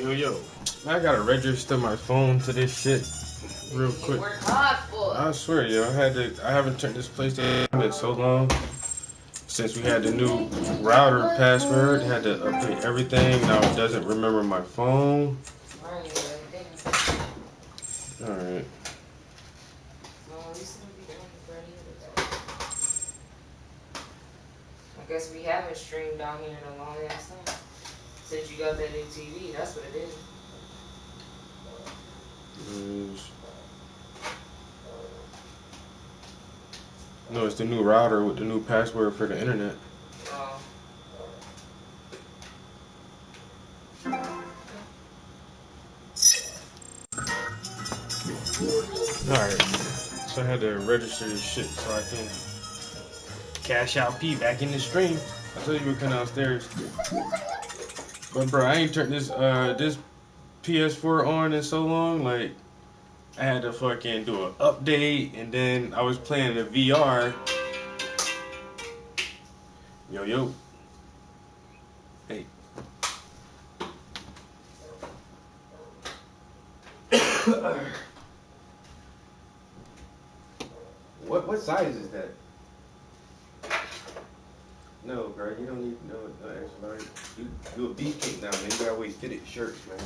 Yo, I gotta register my phone to this shit real You quick. work hard for I it. swear, yo, I haven't turned this PlayStation in so long since we had the new router password. Had to update everything. Now it doesn't remember my phone. Right, right. All right. Well, at least it'll be done before the end of the day. I guess we haven't streamed down here in a long ass time. Since you got that new TV, that's what it is. No, it's the new router with the new password for the internet. Oh. All right. So I had to register this shit so I can cash out P back in the stream. I told you we were coming downstairs. But bro, I ain't turned this PS4 on in so long. Like I had to fucking do an update, and then I was playing the VR. Yo. Hey. What size is that? No, bro, you don't need no extra large. You a beefcake now, man. You gotta wear fitted shirts, man.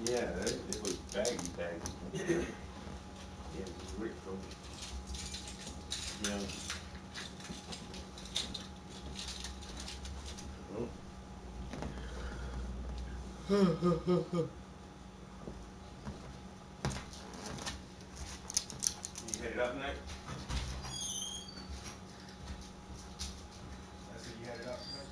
Yeah, it was baggy. Yeah, it was Rick from yeah. You headed up tonight? I said you headed up tonight?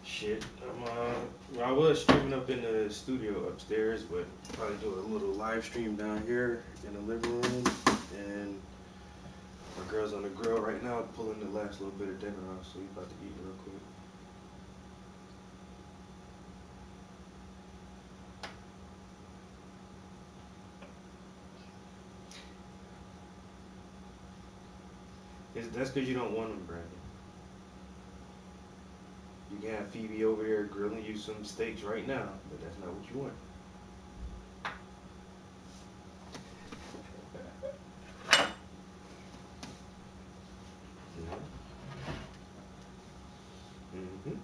Shit, well, I was streaming up in the studio upstairs, but probably do a little live stream down here in the living room. And my girl's on the grill right now, pulling the last little bit of dinner off, so we about to eat real quick. That's because you don't want them, Brandon. You can have Phoebe over there grilling you some steaks right now, but that's not what you want. Mm-hmm.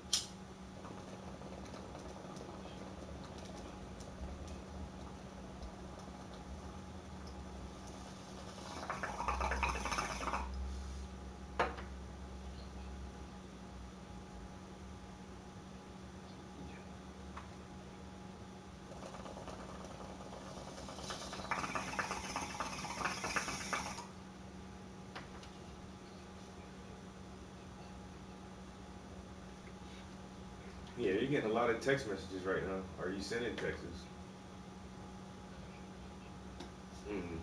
Yeah, you're getting a lot of text messages right now. Are you sending texts? Mm.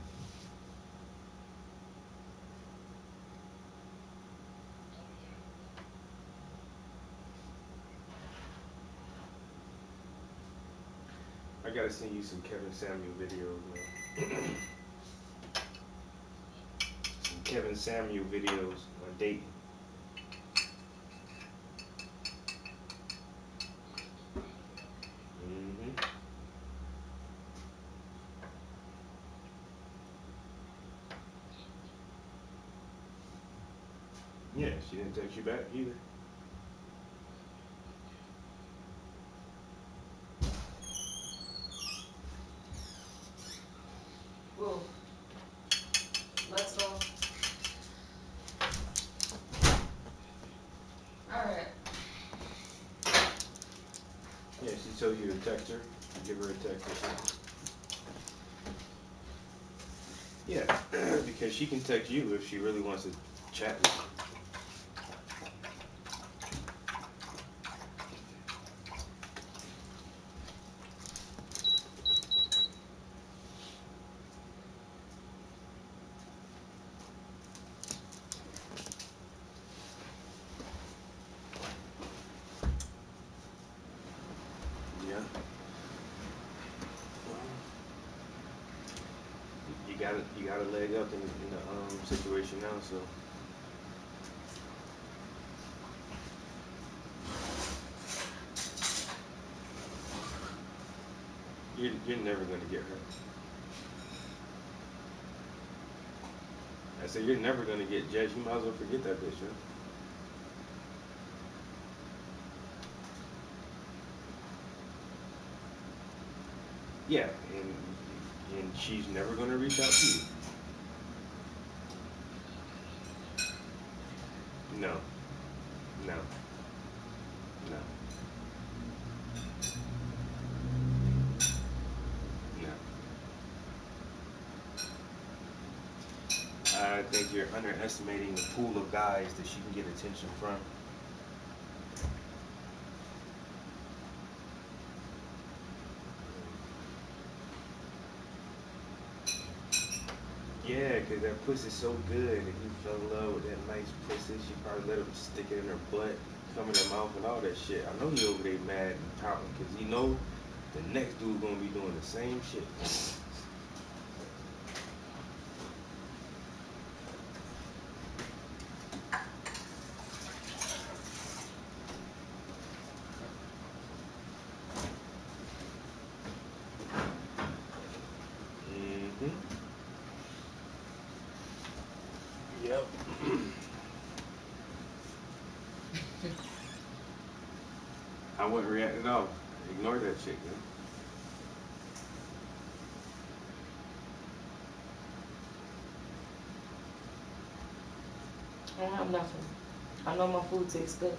I gotta send you some Kevin Samuel videos, man. Some Kevin Samuel videos on dating. Yeah, she didn't text you back either. Well, let's go. Alright. Yeah, she told you to text her, give her a text or something. Yeah, because she can text you if she really wants to chat with you. Yeah. Well, you got a leg up in the situation now, so you're never gonna get her. I said you're never gonna get Jess. You might as well forget that bitch, huh? Yeah, and she's never gonna reach out to you. No, no, no, no. I think you're underestimating the pool of guys that she can get attention from. Yeah, 'cause that pussy's so good. If you fell in love with that nice pussy, she probably let him stick it in her butt, come in her mouth, and all that shit. I know he over there mad and pouting 'cause he know the next dude gonna be doing the same shit. Mm-hmm. Yep. I wouldn't react at all. Ignore that shit, man. I don't have nothing. I know my food tastes good.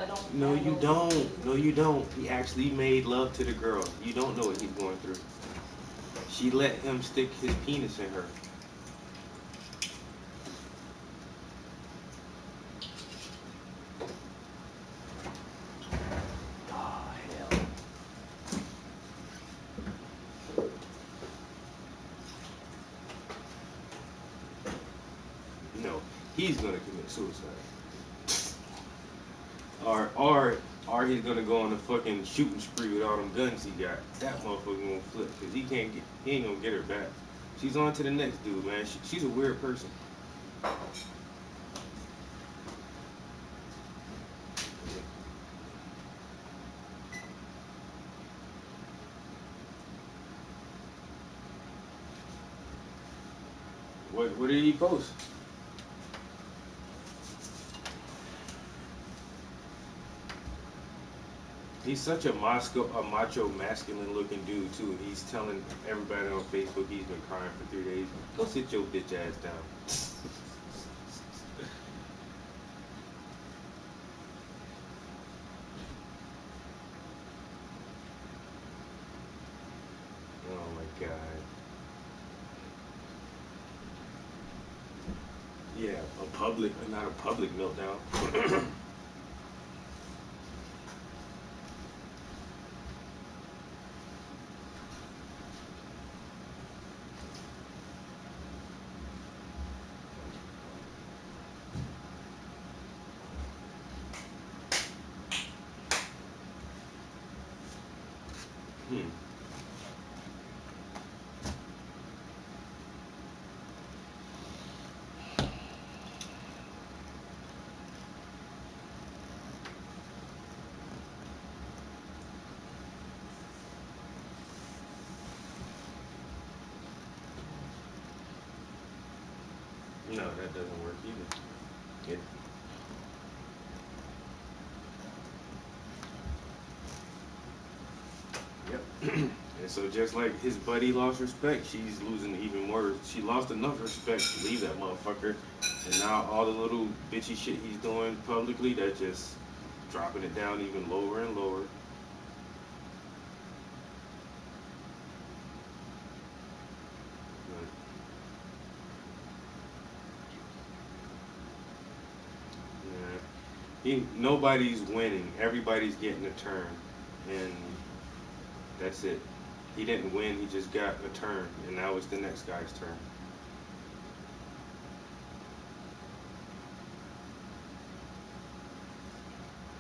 I don't No, have you no food. don't. No, you don't. He actually made love to the girl. You don't know what he's going through. She let him stick his penis in her. Oh, hell. No, he's gonna commit suicide. Or he's gonna go on a fucking shooting spree with all them guns he got. That motherfucker gonna flip because he ain't gonna get her back. She's on to the next dude, man. She's a weird person. What did he post? He's such a macho, masculine looking dude too. He's telling everybody on Facebook he's been crying for 3 days. Go sit your bitch ass down. Oh my god. Yeah, not a public meltdown. Hmm. that doesn't work either. It, yep. And so just like his buddy lost respect, she's losing even more. She lost enough respect to leave that motherfucker, and now all the little bitchy shit he's doing publicly, that's just dropping it down even lower and lower. Yeah. Nobody's winning. Everybody's getting a turn, and that's it. He didn't win. He just got a turn, and now it's the next guy's turn.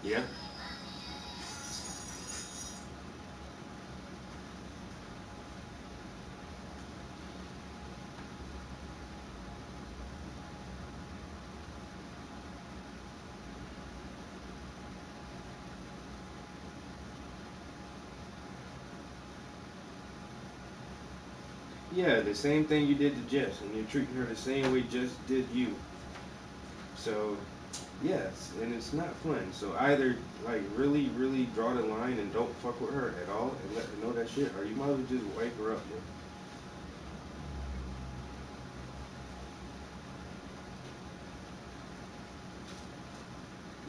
Yeah. Yeah, the same thing you did to Jess, and you're treating her the same way Jess did you. So, yes, and it's not fun. So either like really, really draw the line and don't fuck with her at all and let her know that shit, or you might as well just wipe her up, man.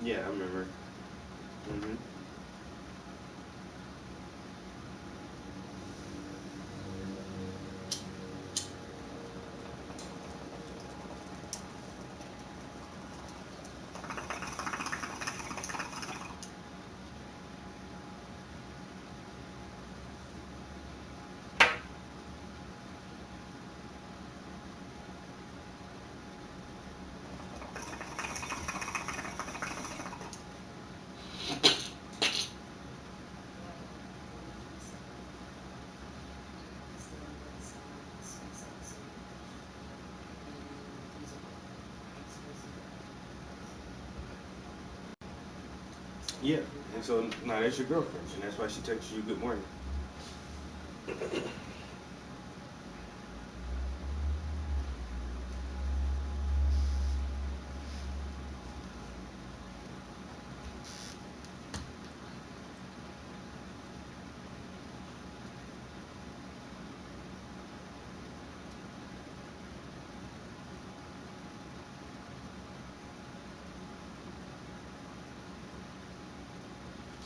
Yeah, I remember. Hmm. Yeah, and so now that's your girlfriend, and that's why she texts you good morning.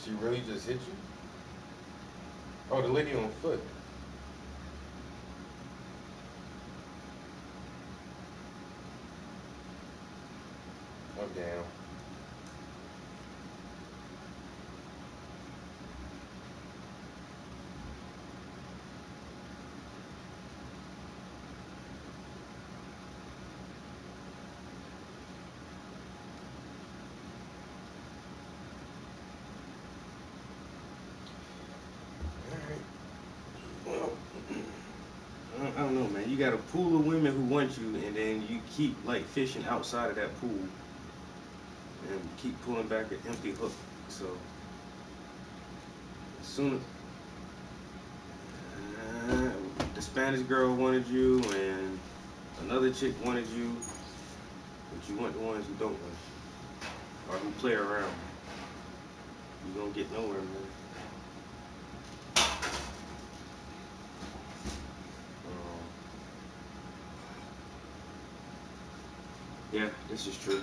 She really just hit you? Oh, the lady on foot. Oh, damn. All right. Well, I don't know, man. You got a pool of women who want you, and then you keep like fishing outside of that pool and keep pulling back an empty hook. So soon, uh, the Spanish girl wanted you, and another chick wanted you, but you want the ones who don't want you or who play around. You don't get nowhere, man. Um, yeah, this is true.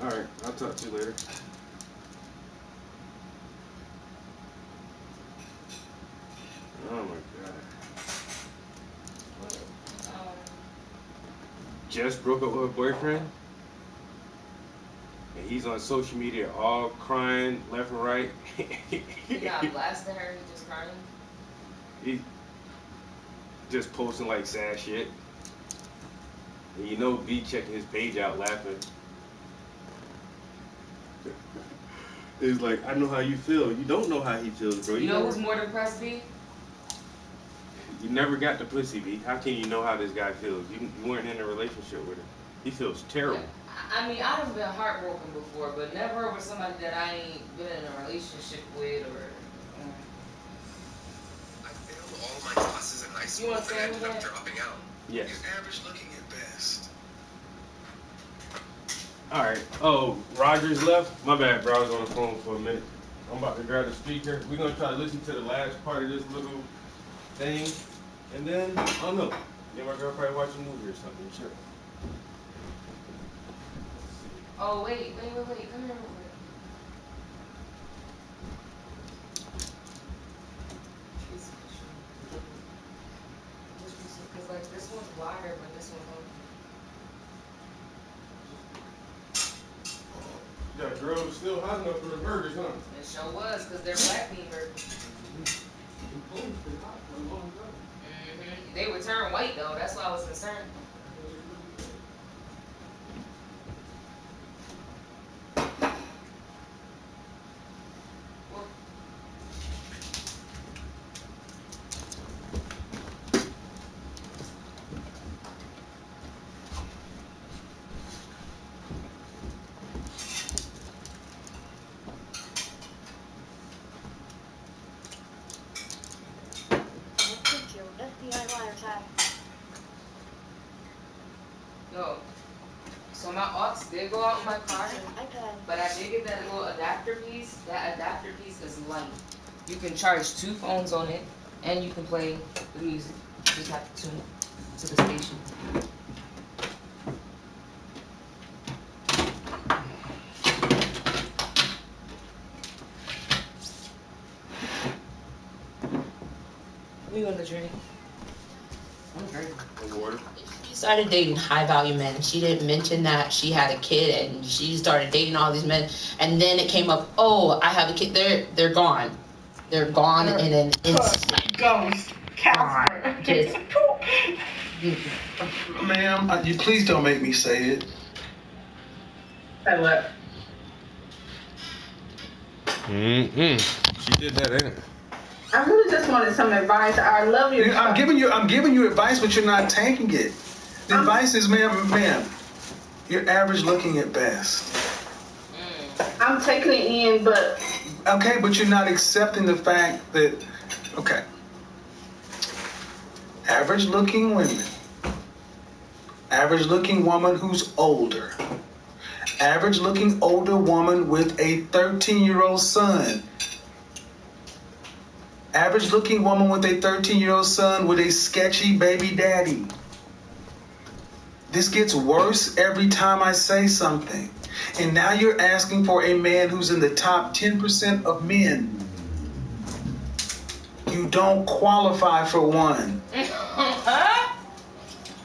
All right, I'll talk to you later. Oh my god. What? Just broke up with her boyfriend, and he's on social media all crying left and right. He not blasting her. He just crying. He just posting like sad shit. And you know B checking his page out laughing. It's like, I know how you feel. You don't know how he feels, bro. You know who's more depressed, B? You never got the pussy, B. How can you know how this guy feels? You weren't in a relationship with him. He feels Yeah, terrible. I mean, I've been heartbroken before, but never over somebody that I ain't been in a relationship with or. I failed all my classes in high school You want and to ended up that? dropping out. Yes. You're average looking at best. All right. Oh, Rogers left. My bad, bro. I was on the phone for a minute. I'm about to grab the speaker. We're gonna try to listen to the last part of this little thing, and then I don't know. Then my girl probably watch a movie or something. Sure. Oh wait, come here real quick. Because like this one's wider, but this one's open. That girl was still hot enough for the burgers, huh? It sure was, because they're black bean burgers. They would turn white though, that's why I was concerned. Yo, so my aux did go out in my car, but I did get that little adapter piece. That adapter piece is light. You can charge 2 phones on it, and you can play the music. You just have to tune it to the station. What you gonna drink? I'm drinking. Water. She started dating high value men. She didn't mention that she had a kid and she started dating all these men. And then it came up, oh, I have a kid. They're gone. They're gone in an instant. Ghost. Casper. Just. Ma'am, you please don't make me say it. Say what? She did that, ain't it? I really just wanted some advice. I love your I'm giving you advice, but you're not taking it. The advice is, ma'am, you're average looking at best. I'm taking it in, but Okay, but you're not accepting the fact that, okay, average looking women, average looking woman who's older, average looking older woman with a 13-year-old son, average looking woman with a 13-year-old son with a sketchy baby daddy. This gets worse every time I say something. And now you're asking for a man who's in the top 10% of men. You don't qualify for one.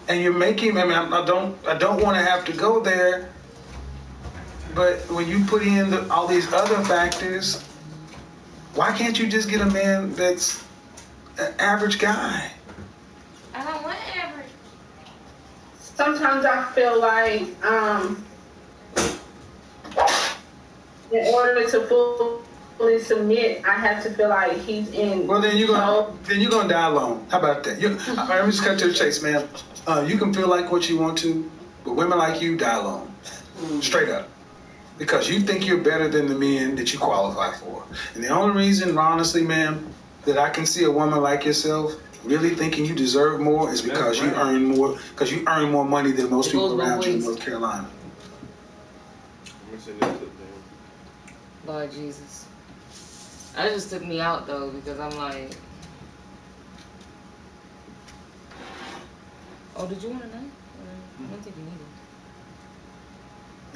And you're making, I don't want to have to go there, but when you put in all these other factors, why can't you just get a man that's an average guy? I don't want average. sometimes I feel like in order to fully submit, I have to feel like he's in. Well, then you're gonna die alone. How about that? Let me just cut to the chase, man. You can feel like what you want to, but women like you die alone, straight up, because you think you're better than the men that you qualify for. And the only reason, honestly, man, that I can see a woman like yourself really thinking you deserve more is because you earn more, because you earn more money than most people around you in North Carolina. Lord Jesus. That just took me out though, because I'm like, oh, did you want to know? I don't think you need it.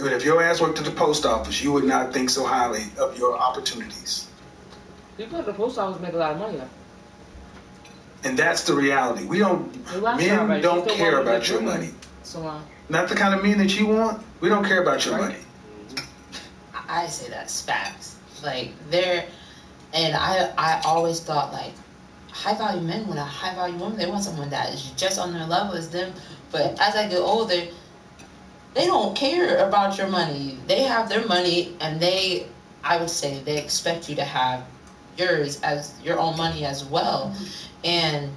But if your ass worked at the post office, you would not think so highly of your opportunities. People at the post office make a lot of money though. And that's the reality. Men don't care about your money. Salon. Not the kind of men that you want. We don't care about your money. I say that's facts. Like and I always thought like high value men want a high value woman. They want someone that is just on their level as them. But as I get older, they don't care about your money. They have their money, and I would say they expect you to have yours as your own money as well. And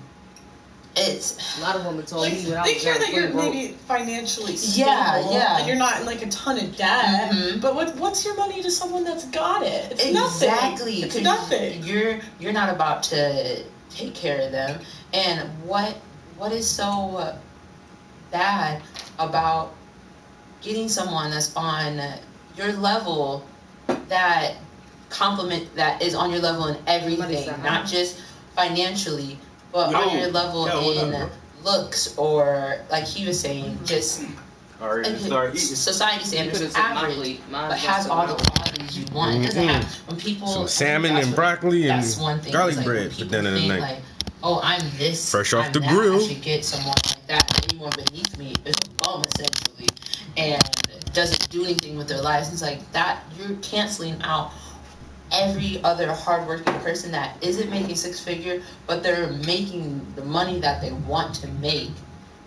it's A lot of women told Like, me when I they was care young, that you're broke. maybe financially stable, Yeah. and you're not in like a ton of debt. Mhm. But what's your money to someone that's got it? It's exactly. nothing. It's nothing. You're not about to take care of them. And what is so bad about getting someone that's on your level, that that is on your level in everything, not just financially, but on your level in looks, or like he was saying, just society standards, average, but has all the qualities you want. It doesn't have, when people, So salmon and broccoli and garlic bread at the end of the night. Like, oh, I'm this, fresh off I'm the that, grill. I should get someone like that. Anyone beneath me is a bum, essentially, and doesn't do anything with their lives. It's like that, you're canceling out every other hardworking person that isn't making six figure, but they're making the money that they want to make.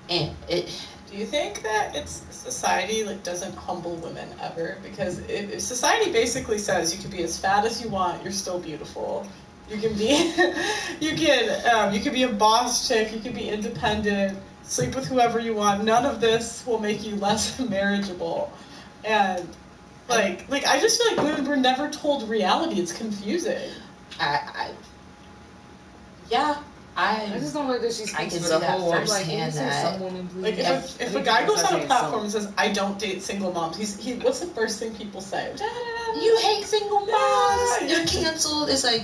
And it. Do you think that it's society like doesn't humble women ever? Because if society basically says you can be as fat as you want, you're still beautiful. You can be, you can be a boss chick. You can be independent. Sleep with whoever you want. None of this will make you less marriageable. And like I just feel like women were never told reality. It's confusing. I just don't like that she speaks can for see the that whole. I'm like, firsthand, can you say some women, please? Like if a guy goes on a platform and says, "I don't date single moms," he what's the first thing people say? You hate single moms. You're canceled. It's like,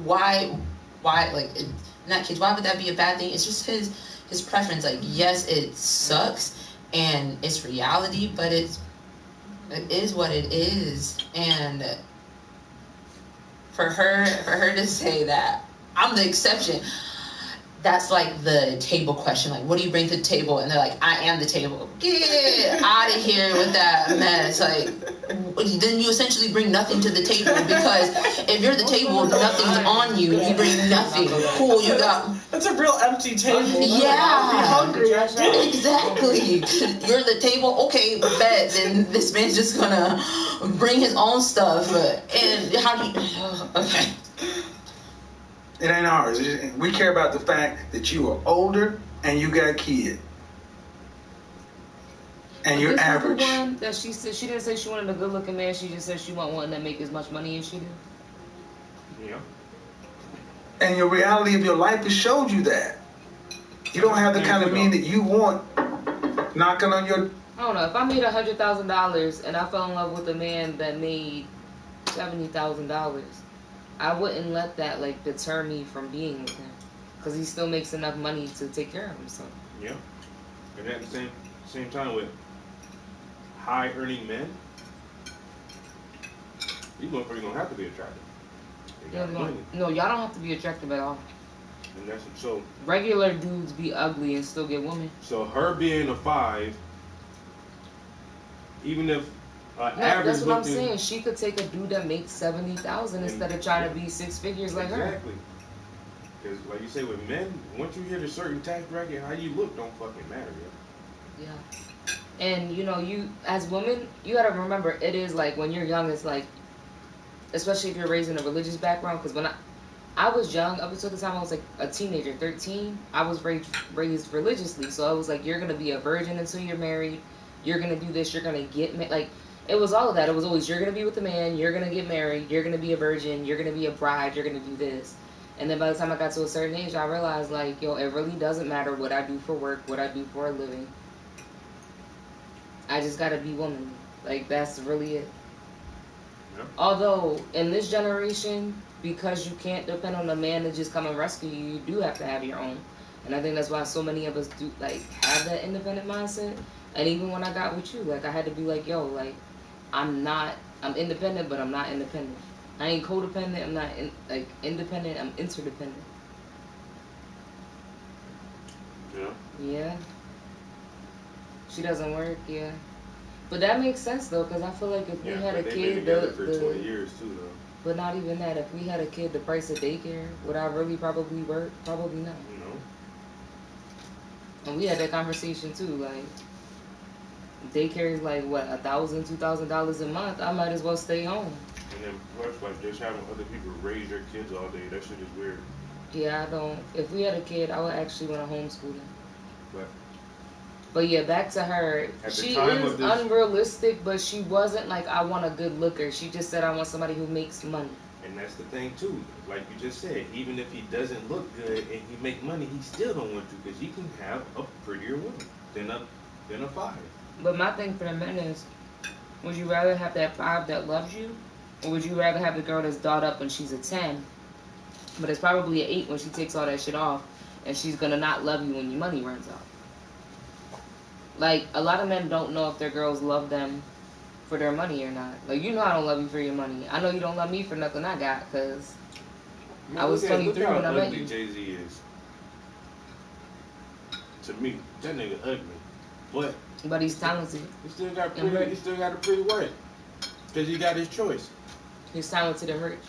why like in that case, why would that be a bad thing? It's just his preference. Like, yes, it sucks and it's reality, but it is what it is. And for her to say that I'm the exception, that's like the table question. Like, what do you bring to the table? And they're like, I am the table. Get out of here with that mess. Like, then you essentially bring nothing to the table, because if you're the table, nothing's on you. You bring nothing. Cool, you got. That's a real empty table. Yeah. Be hungry. Exactly. You're the table. Okay, bet. Then this man's just gonna bring his own stuff. And how do you? Okay. It ain't ours. We care about the fact that you are older and you got a kid. And you're average. The one that she said, she didn't say she wanted a good looking man, she just said she want one that make as much money as she do. Yeah. And your reality of your life has showed you that. You don't have the kind of man that you want knocking on your... I don't know, if I made $100,000 and I fell in love with a man that made $70,000, I wouldn't let that like deter me from being with him, because he still makes enough money to take care of himself. Yeah. And at the same time, with high earning men, these motherfuckers don't have to be attractive. They got money. No, y'all don't have to be attractive at all. And that's so. Regular dudes be ugly and still get women. So her being a 5, even if average. That's what I'm saying. She could take a dude that makes $70,000 instead of trying to be 6 figures like her. Exactly. Because, like you say, with men, once you hit a certain tax bracket, how you look don't fucking matter, yo. Yeah. And you know, you as women, you gotta remember, it is like when you're young, it's like, especially if you're raised in a religious background. Because when I was young, up until the time I was like a teenager, 13, I was raised religiously. So I was like, you're gonna be a virgin until you're married. You're gonna do this. You're gonna get like. It was all of that. It was always, you're going to be with a man, you're going to get married, you're going to be a virgin, you're going to be a bride, you're going to do this. And then by the time I got to a certain age, I realized, like, yo, it really doesn't matter what I do for work, what I do for a living. I just got to be womanly. Like, that's really it. Yeah. Although, in this generation, because you can't depend on a man to just come and rescue you, you do have to have your own. And I think that's why so many of us do, like, have that independent mindset. And even when I got with you, like, I had to be like, yo, like, I'm independent, but I'm not independent. I ain't codependent, I'm not independent, I'm interdependent. Yeah. Yeah. She doesn't work, yeah. But that makes sense though, because I feel like if we had a kid, for 20 years too though. But not even that, if we had a kid, the price of daycare, would I really probably work? Probably not. No. And we had that conversation too, like, daycare is like what, $1,000, $2,000 a month. I might as well stay home. And then plus, like, just having other people raise your kids all day, that shit is weird. Yeah, I don't. If we had a kid, I would actually want to homeschool him. But But yeah, back to her. At the She time is of this- unrealistic, but she wasn't like, I want a good looker. She just said, I want somebody who makes money. And that's the thing too. Like you just said, even if he doesn't look good and he make money, he still don't want you because he can have a prettier woman than a 5. But my thing for the men is, would you rather have that 5 that loves you, or would you rather have the girl that's dolled up when she's a 10, but it's probably an 8 when she takes all that shit off, and she's gonna not love you when your money runs out? Like, a lot of men don't know if their girls love them for their money or not. Like, you know I don't love you for your money. I know you don't love me for nothing I got, because I was 23 when I met you. Jay-Z is. To me, that nigga ugly. But he's talented. He still got And pretty. rich. He still got a pretty wife. Because he got his choice. He's talented and rich.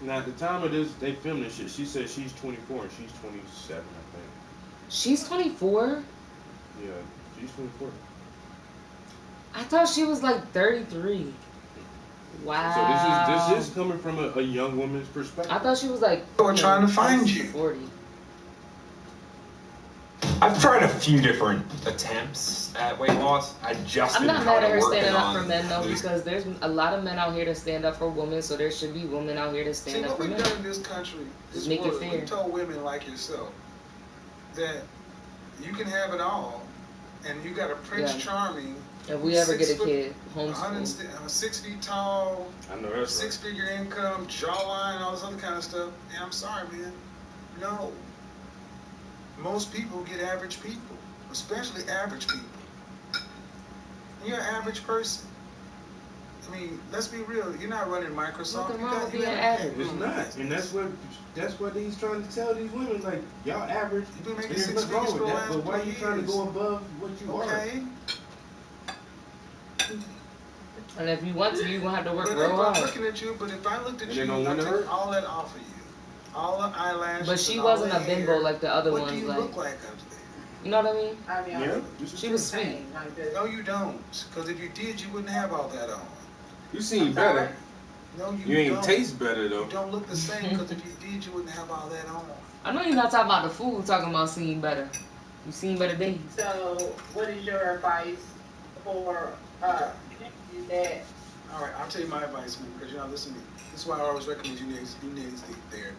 Now at the time of this, they filmed this shit. She said she's 24 and she's 27, I think. She's 24? Yeah, she's 24. I thought she was like 33. Wow. So this is coming from a young woman's perspective. I thought she was like. We're trying to find you. 40. I've tried a few different attempts at weight loss. I just I'm been not mad at her working standing up on for men though, losing- because there's a lot of men out here to stand up for women, so there should be women out here to See, stand up what for we've men. done in this country, this Just make it world, fair. we told women like yourself that you can have it all, and you got a Prince Yeah. Charming. If we ever get a 6 foot, kid, homeschool. 6 feet tall, I know that's right. 6-figure income, jawline, all this other kind of stuff. And I'm sorry, man. No. Most people get average people, especially average people. And you're an average person. I mean, let's be real. You're not running Microsoft. Nothing You wrong got- with you being got- average. It's not, and that's what he's trying to tell these women. Like y'all average, You've been and making there's 6 nothing wrong figures for with the that. last But why 20 you trying to years? go above what you are? Okay. And if you want to, you're going to have to work But real if I'm hard. looking at you, but if I looked at And you, they don't I wanna take hurt? all that off of you. All the eyelashes. But she and all wasn't the a bimbo hair. like the other What ones. do you Like, look like up there? you know what I mean? I mean, Yeah, She was sweet. No, you don't. Because if you did, you wouldn't have all that on. You seem better. No, you, You ain't don't. taste better though. You don't look the same because if you did, you wouldn't have all that on. I know you're not talking about the food, talking about seeing better. You seen better days. So, what is your advice for that? All right, I'll tell you my advice, man, because y'all listen to me. This is why I always recommend you need therapy.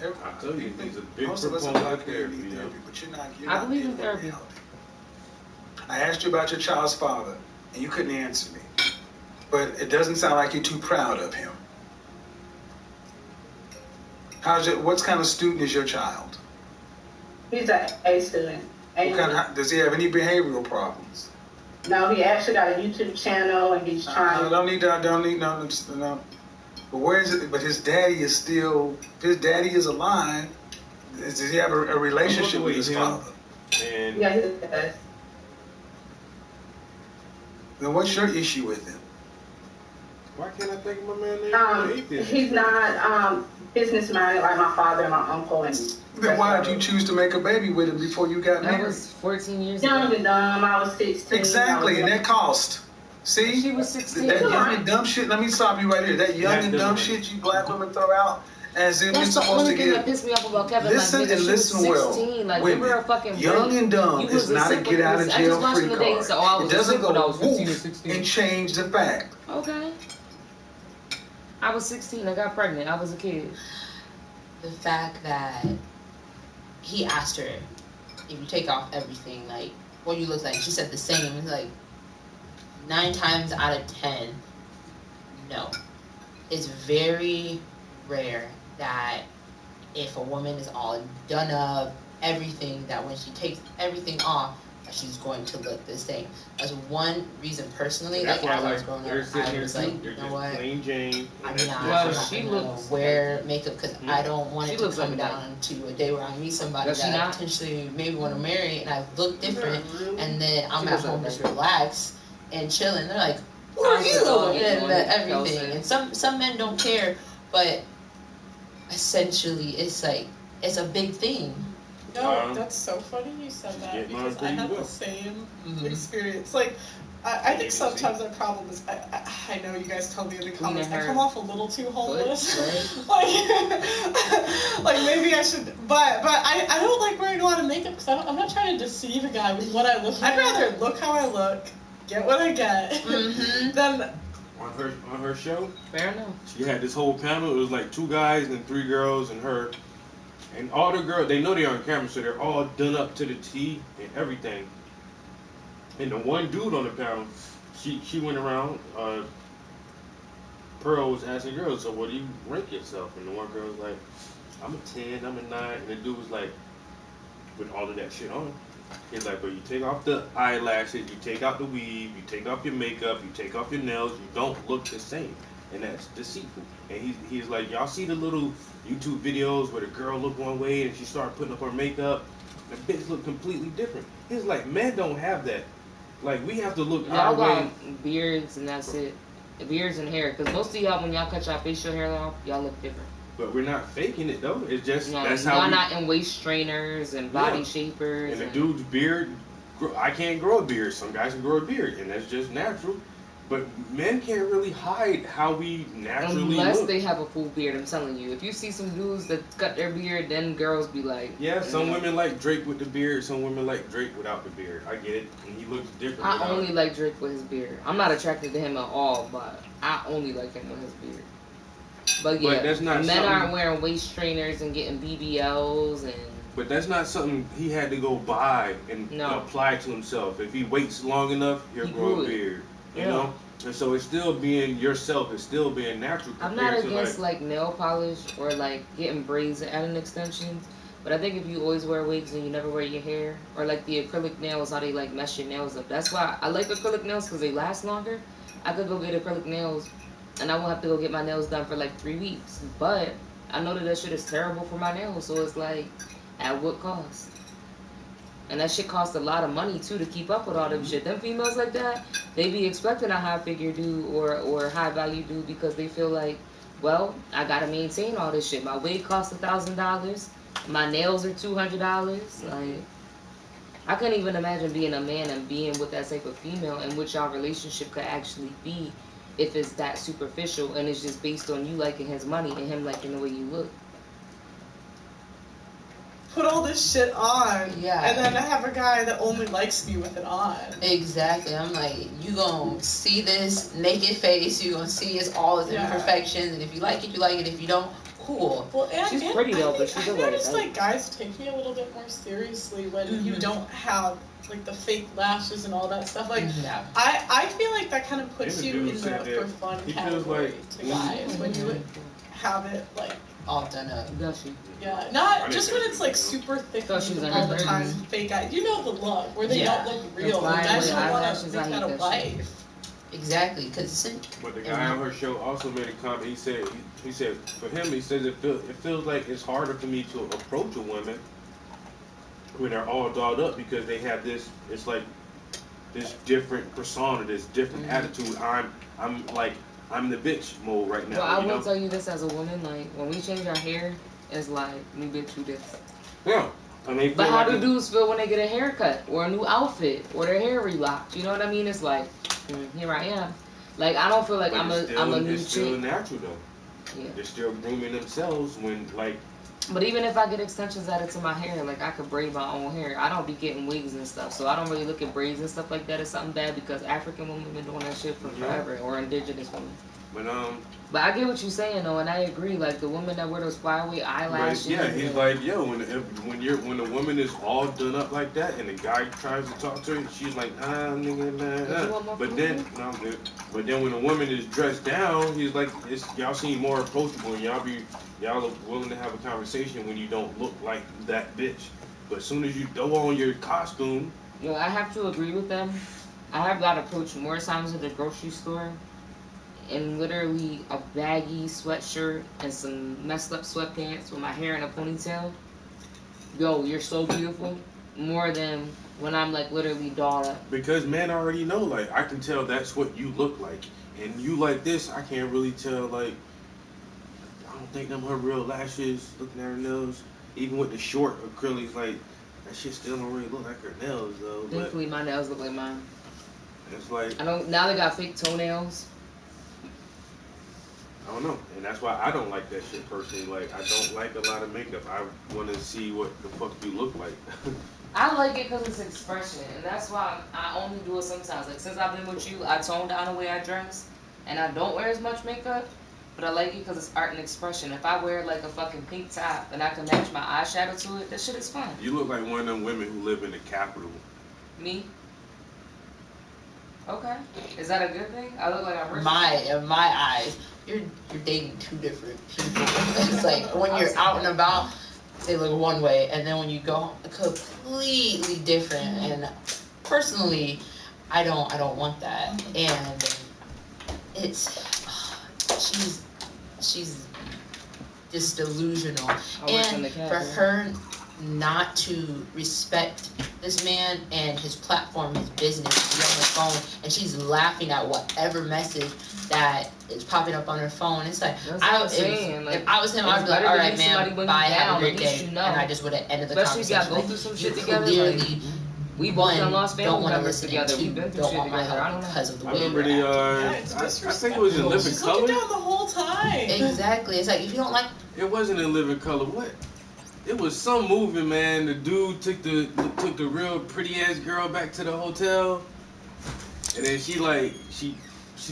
I tell you, he's a big Most of us are proponent out of there therapy, need you know. therapy, but you're I not believe in dealing with therapy. reality. I asked you about your child's father, and you couldn't answer me. But it doesn't sound like you're too proud of him. What kind of student is your child? He's an A student. Does he have any behavioral problems? No, he actually got a YouTube channel and he's I trying. don't need no. But where is it? But his daddy is still. His daddy is alive. Does he have a relationship with his father? And Yeah, he does. Then what's your issue with him? why can't I think of my man named Atheist? He's not business minded like my father and my uncle. And Then why did you choose to make a baby with him before you got That married? was 14 years young ago. and dumb? I was 16. Exactly, and that cost. See? She was 16. That young and dumb shit, let me stop you right here. That young and dumb shit you black women throw out as if That's it's the supposed only to thing that get. pissed me off about Kevin. Listen like, nigga, and she was listen well. 16. Like, Women, give her a fucking young break. and dumb You is was not a simple- get out of I jail just watched free the day, card. so I was It doesn't simple when I was go 15 or woof 16. and change the fact. Okay. I was 16. I got pregnant. I was a kid. The fact that he asked her, if you take off everything, like, what you look like, she said the same. It's like 9 times out of 10, no. It's very rare that if a woman is all done up, everything, that when she takes everything off, that she's going to look the same. That's one reason personally, That's like why as I was like growing they're up, sitting I here was too. like, They're you know just what? plain Jane. I'm and not Well, gonna she looks- wear makeup because I don't want She it to looks come like that. down to a day where I meet somebody Does she that I not? potentially maybe want to marry and I look different, and then I'm She at looks home like just that. relaxed and chilling. They're like, "Who I are was you?" the dog, And you know, everything. Kelson. And some men don't care, but essentially it's like it's a big thing. No, that's so funny you said that get mine because before I you had go. the same Mhm. experience. Like, I think sometimes our problem is, I know you guys tell me in the comments, I come off a little too homeless. Like maybe I should, but I don't like wearing a lot of makeup because I'm not trying to deceive a guy with what I look. I'd rather look how I look, get what I get, than. On her show, Fair enough. she had this whole panel. It was like 2 guys and 3 girls and her. And all the girls, they know they're on camera, so they're all done up to the T and everything. And the one dude on the panel, she went around, Pearl was asking girls, so what do you rank yourself? And the one girl was like, I'm a 10, I'm a 9. And the dude was like, with all of that shit on, he's like, but you take off the eyelashes, you take out the weave, you take off your makeup, you take off your nails, you don't look the same. And that's deceitful. And he's like, y'all see the little YouTube videos where the girl look one way and she started putting up her makeup, the bitch look completely different. He's like, men don't have that. Like, we have to look y'all our way. got beards and that's it. Beards and hair. Because most of y'all, when y'all cut y'all facial hair off, y'all look different. But we're not faking it, though. It's just, No, that's y'all how not in waist strainers and body shapers. And the dude's beard, I can't grow a beard. Some guys can grow a beard, and that's just natural. But men can't really hide how we naturally unless look. they have a full beard, I'm telling you. If you see some dudes that cut their beard, then girls be like... Yeah, some women like Drake with the beard. Some women like Drake without the beard. I get it. And he looks different. I only like Drake with his beard. I'm not attracted to him at all, but I only like him with his beard. But yeah, but that's not men aren't wearing waist trainers and getting BBLs and... But that's not something he had to go buy and apply to himself. If he waits long enough, he'll grow a beard. You know? And so it's still being yourself. It's still being natural. I'm not against like nail polish or like getting braids and adding extensions. But I think if you always wear wigs and you never wear your hair, or like the acrylic nails, how they like mess your nails up. That's why I like acrylic nails because they last longer. I could go get acrylic nails and I won't have to go get my nails done for like 3 weeks. But I know that shit is terrible for my nails. So it's like, at what cost? And that shit costs a lot of money too to keep up with all them shit. Them females like that, they be expecting a high figure dude or high value dude because they feel like, well, I gotta maintain all this shit. My wig costs $1,000. My nails are $200. Like, I couldn't even imagine being a man and being with that type of female and what y'all relationship could actually be if it's that superficial and it's just based on you liking his money and him liking the way you look. Put all this shit on, and then I have a guy that only likes me with it on. Exactly. I'm like, you gonna see this naked face, you gonna see all its imperfections, and if you like it, you like it. If you don't, cool. Well, and she's pretty though, but she's I noticed like guys take me a little bit more seriously when you don't have like the fake lashes and all that stuff. Like, I feel like that kind of puts you in the for fun category to guys when you have it like all done up. Yeah, not just when it's like super thick all the time, fake eyes. You know the look where they don't look real. Guys don't want to make that a wife. Exactly, because but the guy on her show also made a comment. He said for him, he says it feels like it's harder for me to approach a woman when they're all dolled up because they have this. It's like this different persona, this different attitude. I'm the bitch mode right now. Well, I will tell you this as a woman, like, when we change our hair, it's like, new bitch, you this. Yeah. I mean, but how do dudes feel when they get a haircut, or a new outfit, or their hair relocked? You know what I mean? It's like, here I am. Like, I don't feel like I'm a new It's still natural, though. Yeah. They're still grooming themselves when, like... But even if I get extensions added to my hair, like, I could braid my own hair. I don't be getting wigs and stuff, so I don't really look at braids and stuff like that as something bad because African women have been doing that shit for forever, or indigenous women. But I get what you're saying though, and I agree. Like the women that wear those flyaway eyelashes. Yeah, he's like, yo, when a woman is all done up like that, and the guy tries to talk to her, she's like, nigga, nah. But then, no, I'm good. But then when a woman is dressed down, he's like, y'all seem more approachable, and y'all are willing to have a conversation when you don't look like that bitch. But as soon as you throw on your costume, I have to agree with them. I have got approached more times at the grocery store. And literally a baggy sweatshirt and some messed up sweatpants with my hair in a ponytail. Yo, you're so beautiful. More than when I'm like literally dolled up. Because men already know, like, I can tell that's what you look like. And you like this, I can't really tell, like, I don't think them her real lashes, looking at her nails. Even with the short acrylics, like, that shit still don't really look like her nails, though. Thankfully, my nails look like mine. It's like I don't. Now they got fake toenails. I don't know, and that's why I don't like that shit personally. Like, I don't like a lot of makeup. I want to see what the fuck you look like. I like it because it's expression, and that's why I only do it sometimes. Like, since I've been with you, I tone down the way I dress, and I don't wear as much makeup, but I like it because it's art and expression. If I wear, like, a fucking pink top and I can match my eyeshadow to it, that shit is fun. You look like one of them women who live in the capital. Me? Okay. Is that a good thing? I look like I'm rich. In my eyes, you're dating two different people. It's like when you're out and about, they look one way, and then when you go completely different. And personally, I don't want that. And she's just delusional. And for her not to respect this man and his platform, his business, to be on the phone, and she's laughing at whatever message that is popping up on her phone. It's like, if I was him, I'd be like, all right, man, bye, have a great day, and I just would have ended the conversation. Especially if y'all go through some shit together. Clearly, we both done lost family members together. We've been through don't shit want my together. I help don't know. because of the I way remember we're the, acting. I think it was in Living She's looking Color. down the whole time. Exactly. It's like, if you don't like. It wasn't in Living Color. What? It was some movie, man. The dude took the real pretty ass girl back to the hotel, and then she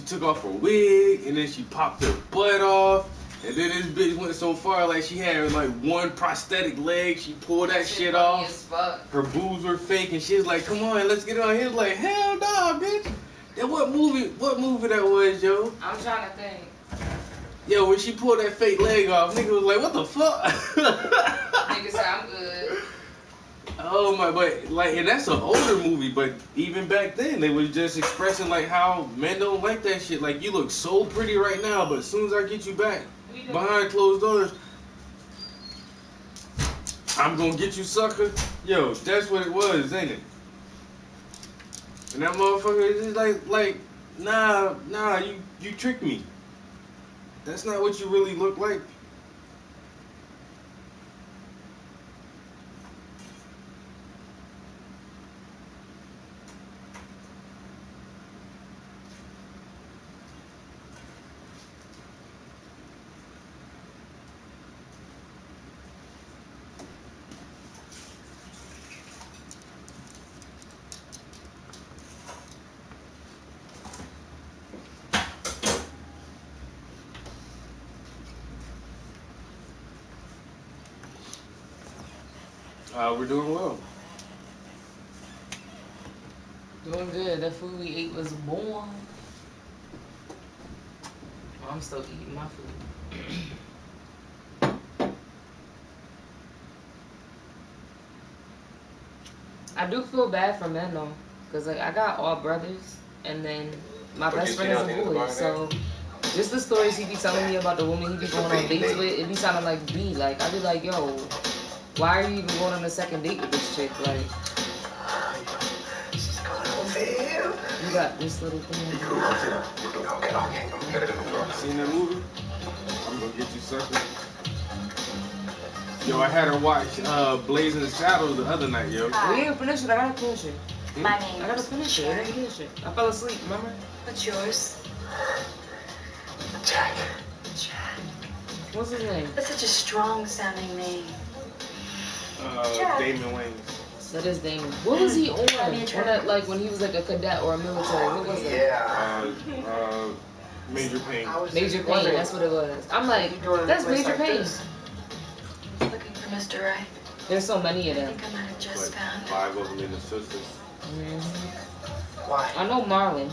took off her wig, and then she popped her butt off, and then this bitch went so far, like she had like one prosthetic leg. She pulled that shit off. Her boobs were fake, and she was like, "Come on, let's get it on." He was like, "Hell nah, bitch." Then what movie that was, yo? I'm trying to think. Yo, when she pulled that fake leg off, nigga was like, "What the fuck?" Nigga said, "I'm good." Oh my, but like, and that's an older movie, but even back then, they was just expressing like how men don't like that shit. Like, you look so pretty right now, but as soon as I get you back behind closed doors, I'm gonna get you, sucker. Yo, that's what it was, ain't it? And that motherfucker is like, nah, you tricked me. That's not what you really look like. We're doing well. Doing good. That food we ate was born. I'm still eating my food. I do feel bad for men though, cause like I got all brothers, and then my best friend is a boy. So just the stories he be telling me about the woman he be going on dates with, it be sounding like me. Like I be like, yo, why are you even going on a second date with this chick? Like, you got this little thing. Seen that movie? I'm gonna get you, sucker. Yo, I had her watch Blazing the Saddles the other night, yo. We didn't finish it. I gotta finish it. My name I gotta finish it. I didn't finish it. I fell asleep. Remember? What's yours? Jack. Jack. What's his name? That's such a strong sounding name. Damon Wayans. That is Damon. What was he on? That, like when he was like a cadet or a military. What was it? Yeah. Major Payne. Major Payne. That's what it was. I'm like, that's Major Payne. Looking for Mr. Right. There's so many of I them. think I might have just Like found 5 of them in the sisters. Why? I know Marlon.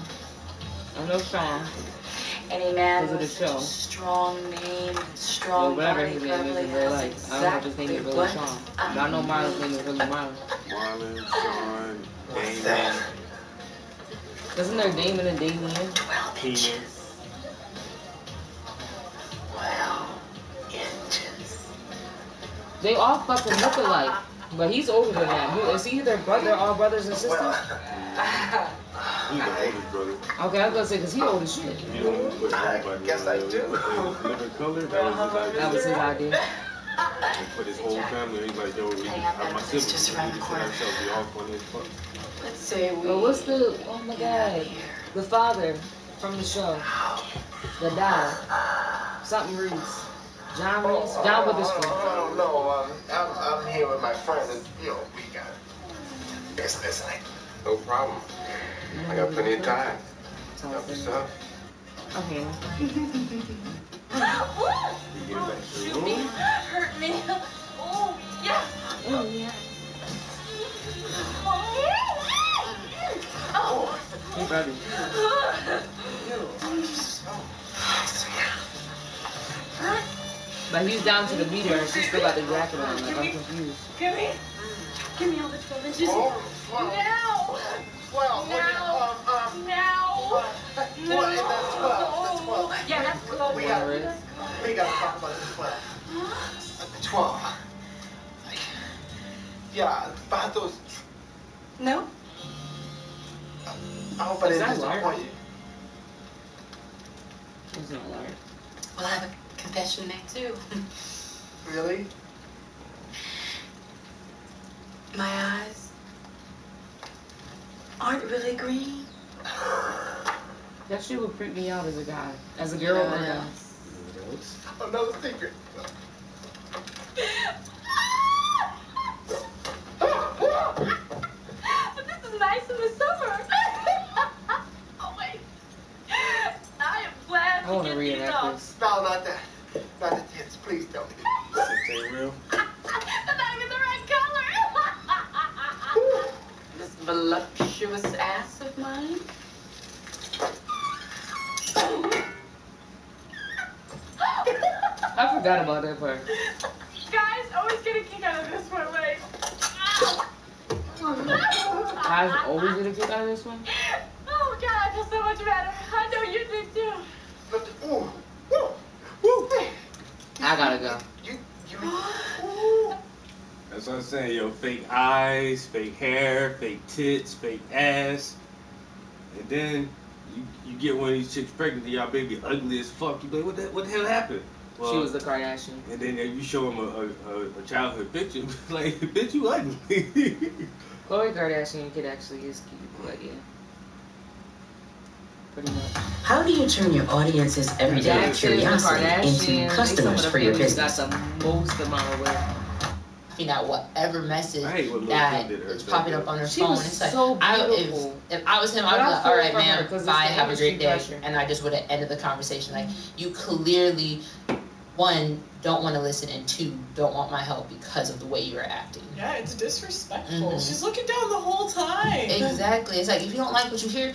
I know Sean. any man Because of with the such show. a strong name, Well, strong whatever body his name is probably in real has life. I don't know if his name is exactly really what Sean. But I know Marlon's name is really Marlon. Marlon, Sean, What's Damon, that? Isn't there Damon and Damien? 12 inches. Penis. 12 inches. They all fucking look alike. But he's older than that. Is he their brother, all brothers and sisters? He's the oldest brother. Okay, I was gonna say, because he old as shit. You don't put I nobody guess on I there. do. Living Color, that was his idea. That was his idea. And put his whole family. He's like, yo, my siblings, just we around the just corner. ourselves. We all funny as fuck. Let's say we. But what's the? Oh my God, the father from the show that died. Something Reese. John Reese. John Witherspoon. No, I'm here with my friend, and we got business. No problem. I got plenty of time. Help yourself. Okay. Shoot me, hurt me. Oh, yeah. Oh yeah. Oh. Hey, buddy. But he's down to the meter and she's still got the jacket on. Like, I'm confused. Give me all the 12 inches. Oh, Now. well, Now. Well, that's 12. Yeah, that's 12. We gotta talk about the 12. The 12. Yeah, about those. No. I hope I Is didn't that Lark? disappoint you. It's not Lark. Well, I have a confession to make too. Really? My eyes aren't really green. That shit would freak me out as a guy. As a girl or a guy. Another secret. But this is nice in the summer. Oh wait. I am glad I want to get these reenact off. this. No, not that. Not the tits. Please don't. This ain't real. They're not even the right color. This voluptuous ass of mine. I forgot about that part. Guys, always get a kick out of this one. Wait. Guys always get a kick out of this one. Oh God, I feel so much better. I know you do too. Ooh. Woo. Woo. I gotta go. That's what I'm saying, yo. Fake eyes, fake hair, fake tits, fake ass. And then you get one of these chicks pregnant and y'all baby ugly as fuck. You be like, what the hell happened? Well, She was the Kardashian. And then you show them a childhood picture. Like, bitch, you ugly. Khloe Kardashian kid actually is cute, but yeah. Pretty much. How do you turn your audience's everyday Jackson, the curiosity Kardashians, into customers for your business? Got the most amount of wealth. You know, whatever message I hate what Lil that Kim did to is herself, popping up on her She phone. was It's like, so if I was him, I'd But be I like, feel all right, for her, man, 'cause it's bye, the have a great industry day. pressure. And I just would have ended the conversation. Like, you clearly, one, don't want to listen, and two, don't want my help because of the way you're acting. Yeah, it's disrespectful. Mhm. She's looking down the whole time. Exactly. It's like, if you don't like what you hear,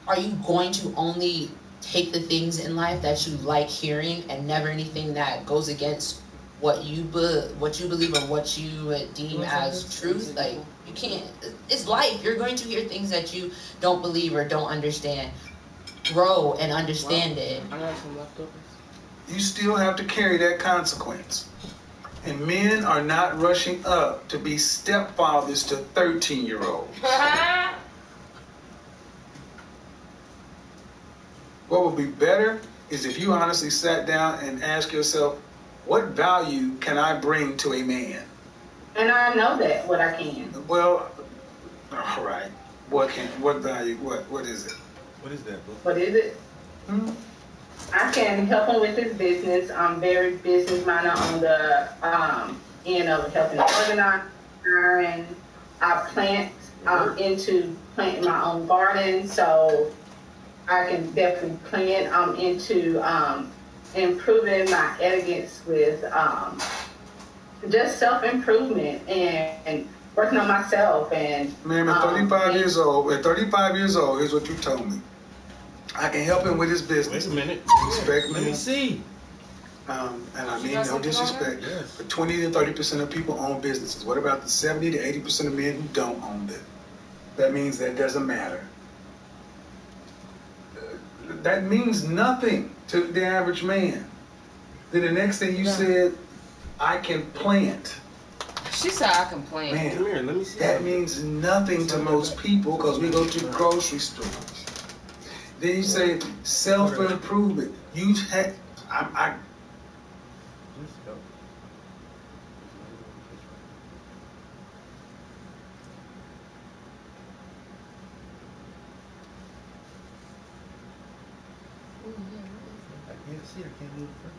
are you going to only take the things in life that you like hearing and never anything that goes against what you believe or what you deem as truth? Like, you can't. It's life. You're going to hear things that you don't believe or don't understand. Grow and understand it. I got some leftovers. You still have to carry that consequence. And men are not rushing up to be stepfathers to 13-year-olds. What would be better is if you honestly sat down and asked yourself, what value can I bring to a man? And I know that, what I can. Well, all right. What value, what is it? What is that, bro? What is it? I can help him with his business. I'm very business-minded on the end of helping organize. And I plant, I'm into planting my own garden, so I can definitely plant. I'm into improving my elegance with just self-improvement and working on myself. And Man, at 35 years old, here's what you told me. I can help him with his business. Wait a minute. Respect me. Let me see. And I mean no disrespect, but 20 to 30% of people own businesses. What about the 70 to 80% of men who don't own them? That means that doesn't matter. That means nothing to the average man. Then the next thing you said, I can plant. She said I can plant. Man, Come here, let me see. that means nothing to most people because we go to grocery stores. Then you say self-improvement. can't see. I can't move further.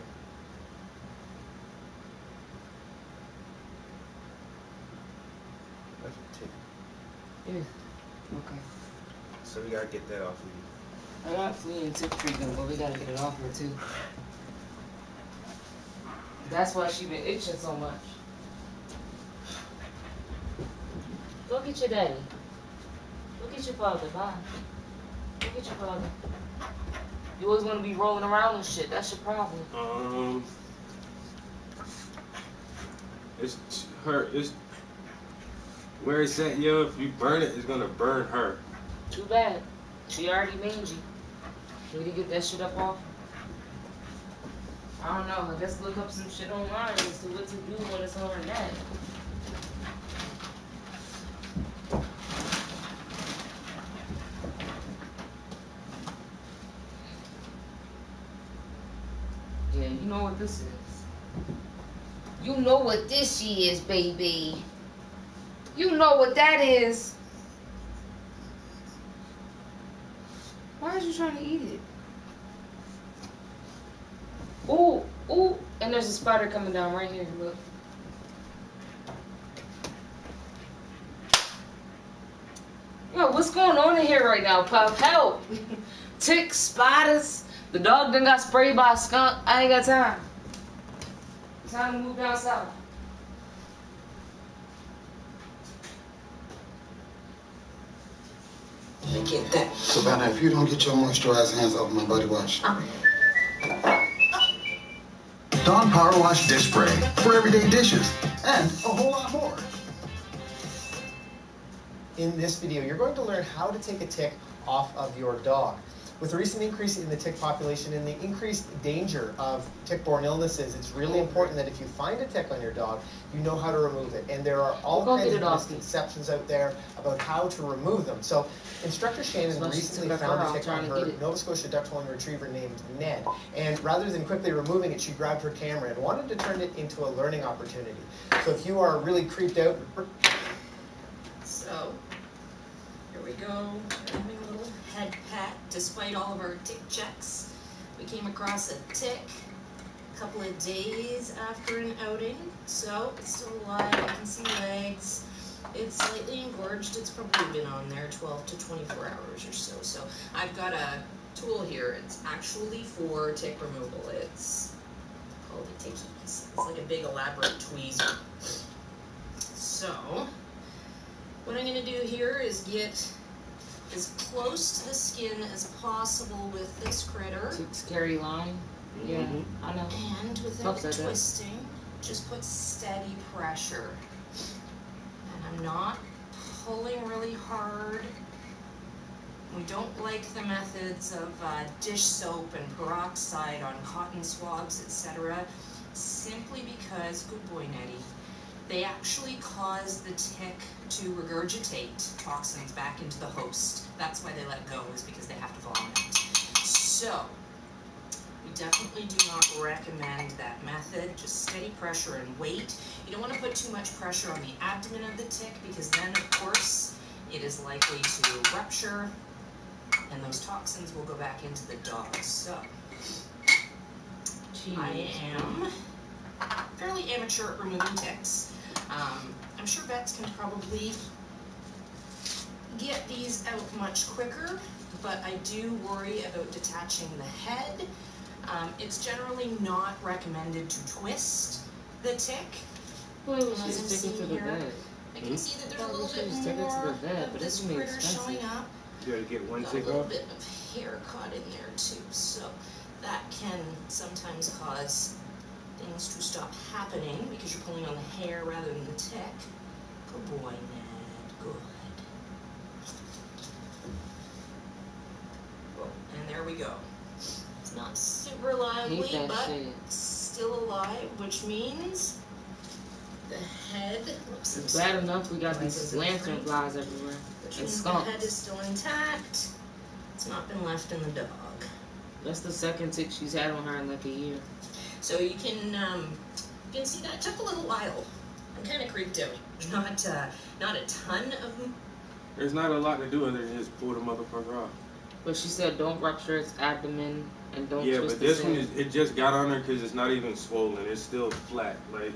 That's a tick. Yeah. Okay. So we gotta get that off of you. I got flea and tick treatment, but we gotta get it off her too. That's why she been itching so much. Go get your daddy. Go get your father. Bye. Go get your father. You always want to be rolling around and shit. That's your problem. It's her. It's where it's at, yo. If you burn it, it's gonna burn her. Too bad. She already mangy. Need to get that shit up off. I don't know. I guess look up some shit online as to what to do when it's on her neck. Yeah, you know what this is. You know what this is, baby. You know what that is. Why are you trying to eat it? Ooh, ooh. And there's a spider coming down right here. Look. Yo, what's going on in here right now, Pup? Help. Ticks, spiders. The dog done got sprayed by a skunk. I ain't got time. Time to move down south. Get that. Savannah, if you don't get your moisturized hands off my body wash. Dawn Power Wash Dish Spray for everyday dishes and a whole lot more. In this video, you're going to learn how to take a tick off of your dog. With the recent increase in the tick population and the increased danger of tick-borne illnesses, it's really important that if you find a tick on your dog, you know how to remove it. And there are all kinds of misconceptions out there about how to remove them. So, Instructor Shannon recently found a tick on her Nova Scotia Dachshund Retriever named Ned. And rather than quickly removing it, she grabbed her camera and wanted to turn it into a learning opportunity. So if you are really creeped out... So, here we go. Having a little head pat. Despite all of our tick checks, we came across a tick a couple of days after an outing. So, it's still alive. I can see legs. It's slightly engorged. It's probably been on there 12 to 24 hours or so. So, I've got a tool here. It's actually for tick removal. It's called a tickies. It's like a big elaborate tweezer. So, what I'm going to do here is get as close to the skin as possible with this critter. Ticks carry line. Yeah, I know. And without twisting, just put steady pressure. And I'm not pulling really hard. We don't like the methods of dish soap and peroxide on cotton swabs, etc. Simply because, good boy Nettie, they actually cause the tick to regurgitate toxins back into the host. That's why they let go, is because they have to vomit. So, we definitely do not recommend that method. Just steady pressure and wait. You don't want to put too much pressure on the abdomen of the tick, because then, of course, it is likely to rupture, and those toxins will go back into the dog. So, I am fairly amateur at removing ticks. I'm sure vets can probably get these out much quicker, but I do worry about detaching the head. It's generally not recommended to twist the tick. Well, we should just take it to the vet. I can see that there's a little bit just take it to the vet, more but of it's this gonna be critter expensive. showing up. You gotta get one Got tick a little off. bit of hair caught in there too, so that can sometimes cause things to stop happening because you're pulling on the hair rather than the tick. Good boy, Ned. Good. And there we go. It's not super lively, but still alive, which means the head. Whoops, It's bad enough we got these lantern flies everywhere. Which And means the skunks. head is still intact. It's not been left in the dog. That's the second tick she's had on her in like a year. So you can see that it took a little while. I'm kind of creeped out. There's not a ton of them. There's not a lot to do other than just pull the motherfucker off. But she said don't rupture its abdomen And don't Yeah, twist but this the one same. is, it just got on her because it's not even swollen. It's still flat. Like,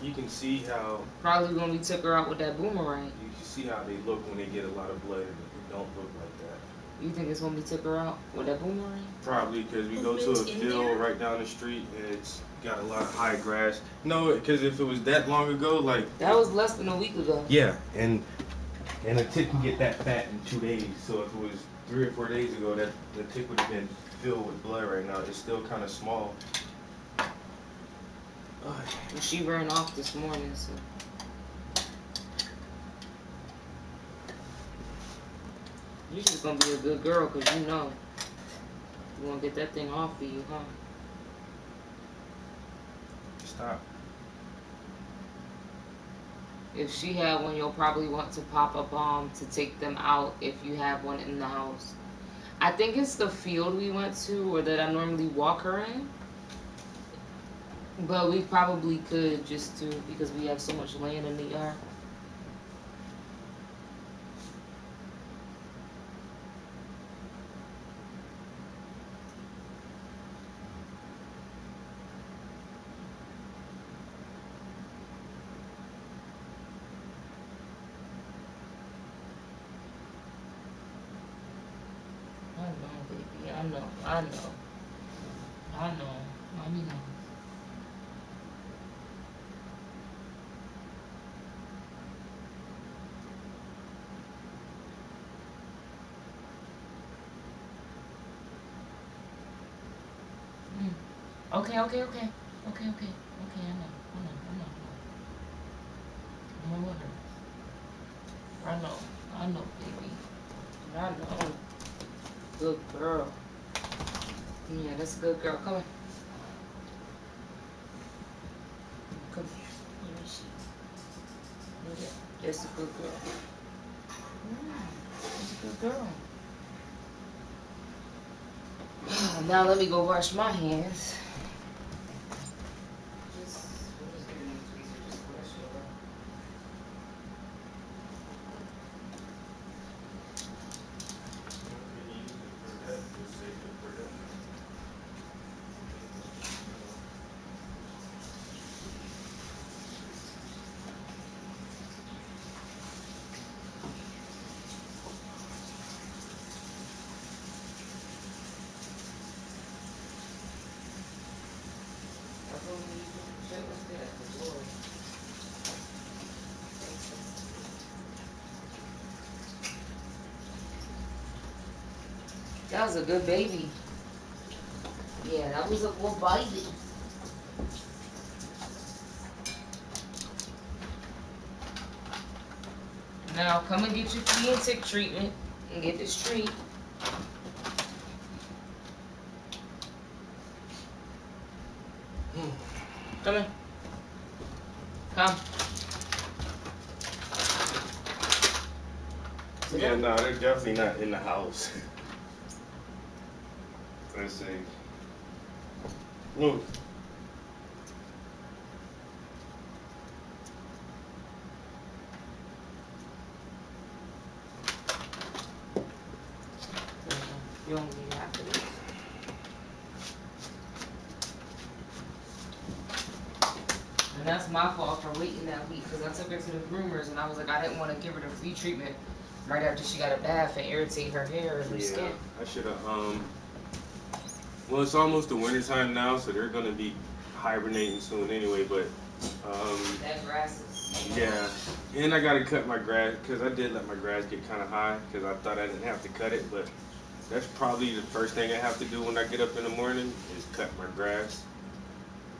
you can see how, Probably when we took her out with that boomerang. you can see how they look when they get a lot of blood. It don't look like that. You think it's when we took her out with that boomerang? Probably because we go to a field right down the street and it's got a lot of high grass. No, because if it was that long ago, like That was less than a week ago. yeah, and a tick can get that fat in 2 days. So if it was 3 or 4 days ago, that the tick would have been filled with blood right now. It's still kind of small. Well, she ran off this morning, so. You just gonna be a good girl, cause you know you wanna get that thing off of you, huh? Stop. If she had one, you'll probably want to pop a bomb to take them out if you have one in the house. I think it's the field we went to, or that I normally walk her in. But we probably could just to, because we have so much land in the yard. I know, baby. I know. Mommy knows. Okay, I know. I'm with her. I know, baby. I know. Good girl. Yeah, that's a good girl. Come here. Come here. Let me see. Yeah, that's a good girl. That's a good girl. Now let me go wash my hands. That was a good baby. Yeah, that was a good baby. Now come and get your flea and tick treatment and get this treat. Come in. Come. Yeah, no, they're definitely not in the house. Let's see. Move. You don't need after this. And that's my fault for waiting that week, because I took her to the groomers and I was like, I didn't want to give her the flea treatment right after she got a bath and irritate her hair or her skin. I should have, well, it's almost the winter time now, so they're gonna be hibernating soon anyway, but, that grass is... yeah. And I gotta cut my grass, because I did let my grass get kind of high, because I thought I didn't have to cut it, but that's probably the first thing I have to do when I get up in the morning, is cut my grass.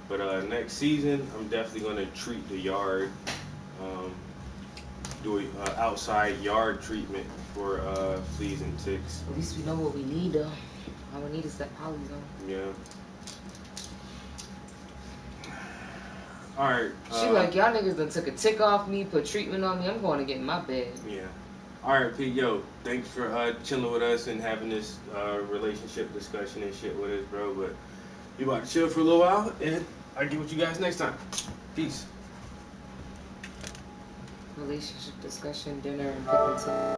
But next season, I'm definitely gonna treat the yard, do an outside yard treatment for fleas and ticks. At least we know what we need though. All we need is that polyzone. Yeah. Alright. She like, y'all niggas done took a tick off me, put treatment on me, I'm going to get in my bed. Yeah. Alright, Pete, yo, thanks for chilling with us and having this relationship discussion and shit with us, bro. But you about to chill for a little while, and I'll get with you guys next time. Peace. Relationship discussion, dinner, and picking